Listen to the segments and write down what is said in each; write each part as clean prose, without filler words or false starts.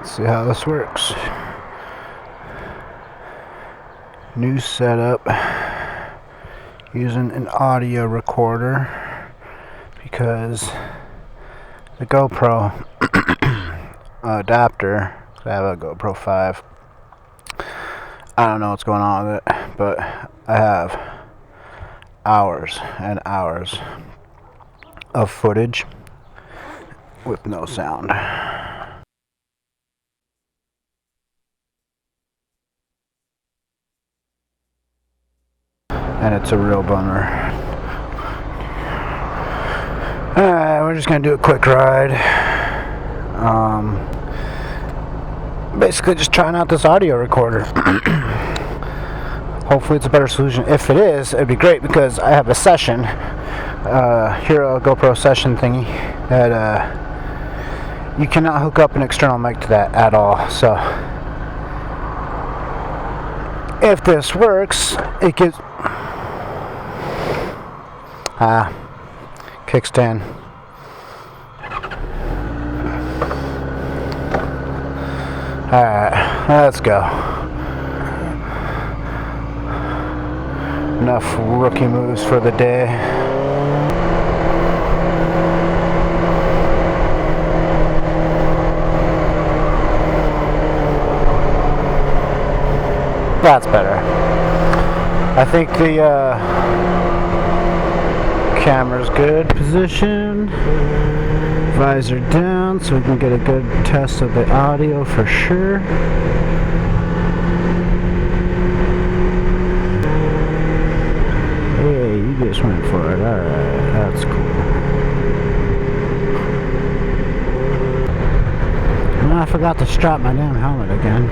Let's see how this works. New setup using an audio recorder because the GoPro adapter, I have a GoPro 5. I don't know what's going on with it, but I have hours and hours of footage with no sound. And it's a real bummer. Alright, we're just gonna do a quick ride. Basically just trying out this audio recorder. Hopefully it's a better solution. If it is, it'd be great because I have a session, Hero GoPro session thingy that you cannot hook up an external mic to that at all. So if this works, it gives kickstand. Alright, let's go. Enough rookie moves for the day. That's better. I think the camera's good position. Visor down so we can get a good test of the audio for sure. Hey, you just went for it. Alright, that's cool. And I forgot to strap my damn helmet again.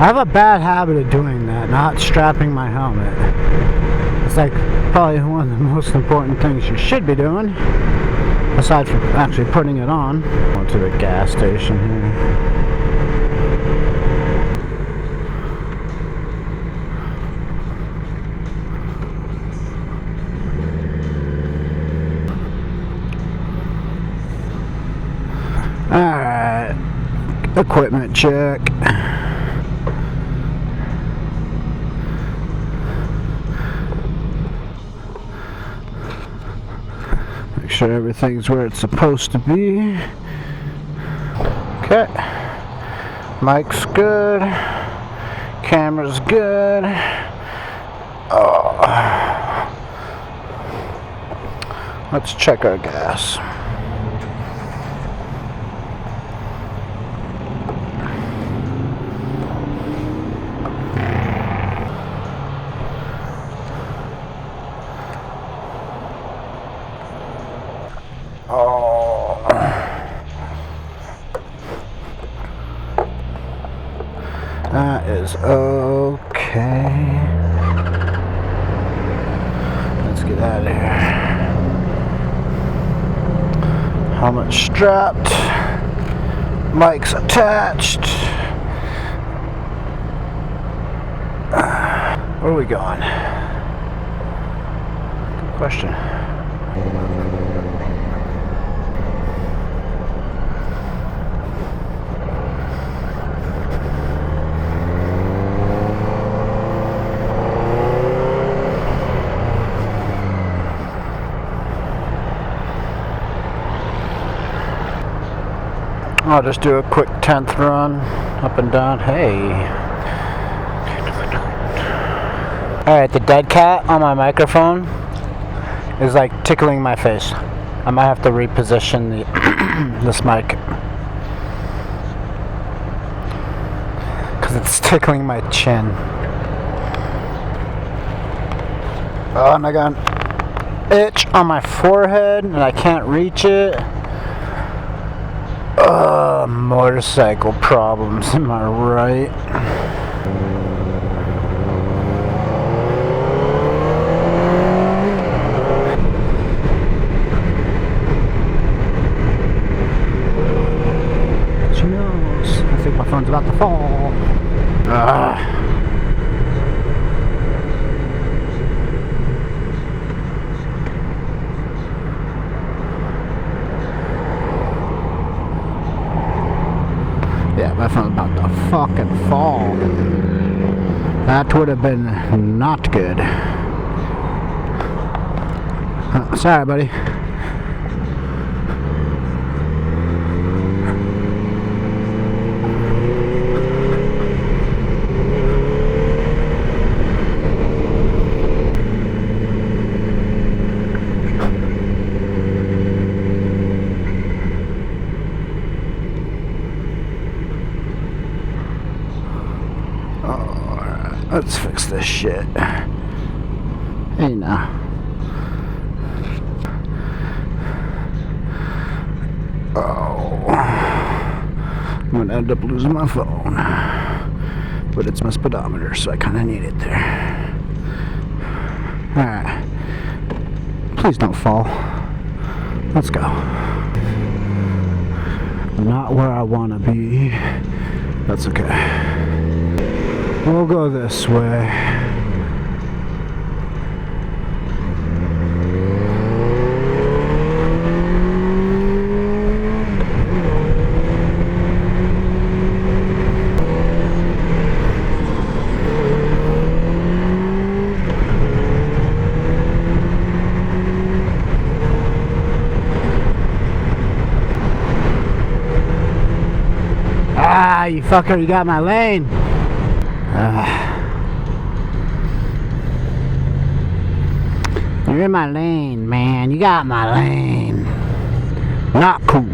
I have a bad habit of doing that, not strapping my helmet. It's like probably one of the most important things you should be doing, aside from actually putting it on. Going to the gas station here. Alright, equipment check. Make sure everything's where it's supposed to be. Okay. Mic's good. Camera's good. Oh. Let's check our gas. Oh, that is okay. Let's get out of here. Helmet strapped, mic's attached. Where are we going? Good question. I'll just do a quick 10th run up and down. Hey. Alright, the dead cat on my microphone is like tickling my face. I might have to reposition this mic because it's tickling my chin. Oh, and I got an itch on my forehead and I can't reach it. Motorcycle problems, am I right? She knows. I think my phone's about to fall. shit, my phone's about to fucking fall. That would have been not good. Sorry, buddy. Let's fix this shit. Hey now. Oh. I'm gonna end up losing my phone. But it's my speedometer, so I kinda need it there. Alright. Please don't fall. Let's go. Not where I wanna be. That's okay. We'll go this way. Ah, you fucker, you got my lane. You're in my lane, man. You got my lane. Not cool.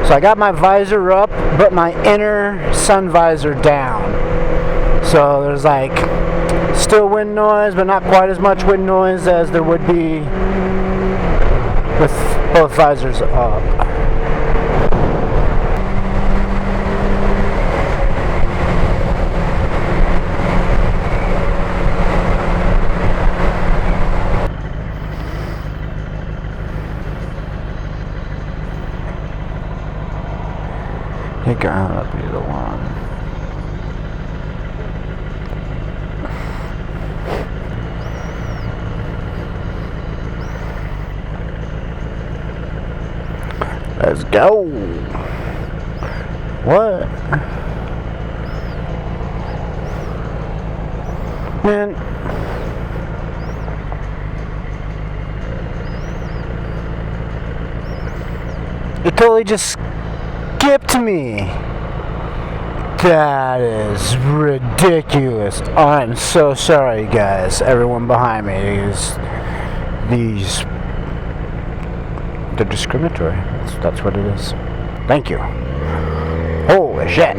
So I got my visor up, but my inner sun visor down. So there's like still wind noise, but not quite as much wind noise as there would be with both visors up. Hey, God, that'll be the one. Let's go. What? Man. It totally just skipped me. That is ridiculous. I'm so sorry, guys. Everyone behind me these they're discriminatory. That's what it is. Thank you. Holy shit.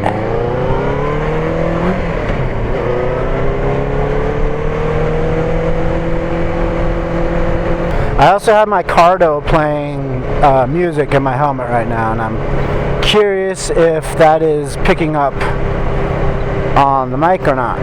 I also have my Cardo playing music in my helmet right now, and I'm curious if that is picking up on the mic or not.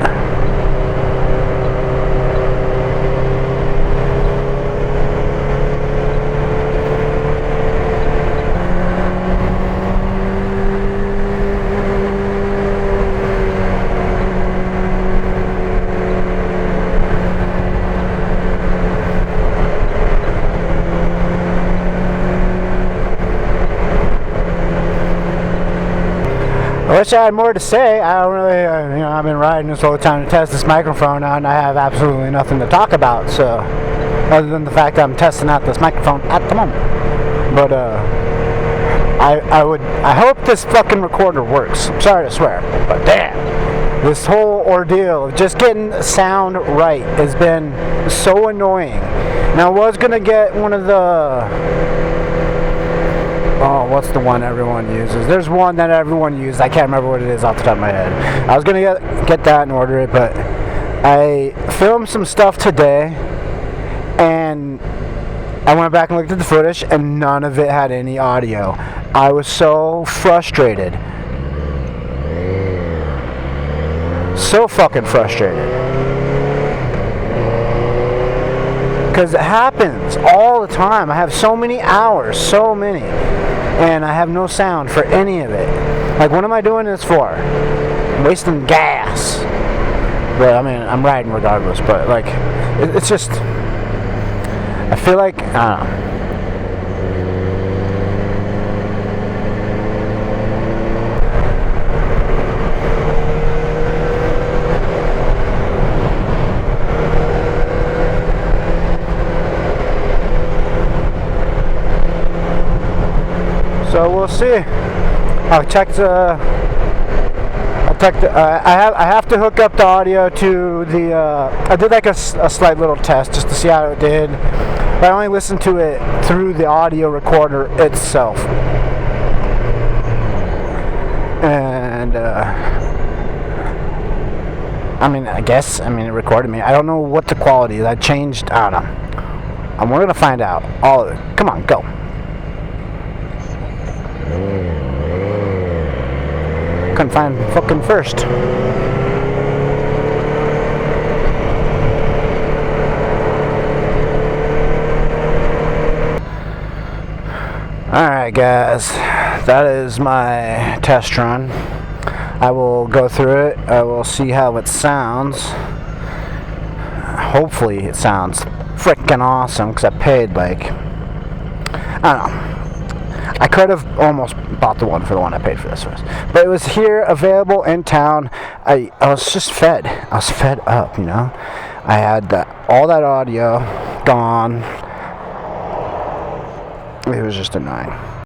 I wish I had more to say. I don't really, I've been riding this whole time to test this microphone out, and I have absolutely nothing to talk about. So, other than the fact that I'm testing out this microphone at the moment. But I hope this fucking recorder works. I'm sorry to swear, but damn, this whole ordeal of just getting sound right has been so annoying. Now, I was gonna get one of the. Oh, what's the one everyone uses? There's one that everyone uses. I can't remember what it is off the top of my head. I was going to get that and order it, but I filmed some stuff today, and I went back and looked at the footage, and none of it had any audio. I was so frustrated. So fucking frustrated. Because it happens all the time. I have so many hours, and I have no sound for any of it. Like, what am I doing this for? I'm wasting gas. But I mean, I'm riding regardless. But like, it's just, I feel like, I don't know. So we'll see. I'll check the. I have to hook up the audio to the. I did like a slight little test just to see how it did. But I only listened to it through the audio recorder itself. And I mean, it recorded me. I don't know what the quality is. I changed. I don't know. And we're gonna find out all of it. Come on, go. Couldn't find fucking first. Alright guys, that is my test run. I will go through it. I will see how it sounds. Hopefully it sounds freaking awesome, because I paid like, I don't know, I could have almost bought the one I paid for this first. But it was here, available in town. I was just fed. I was fed up, you know. I had all that audio gone. It was just annoying.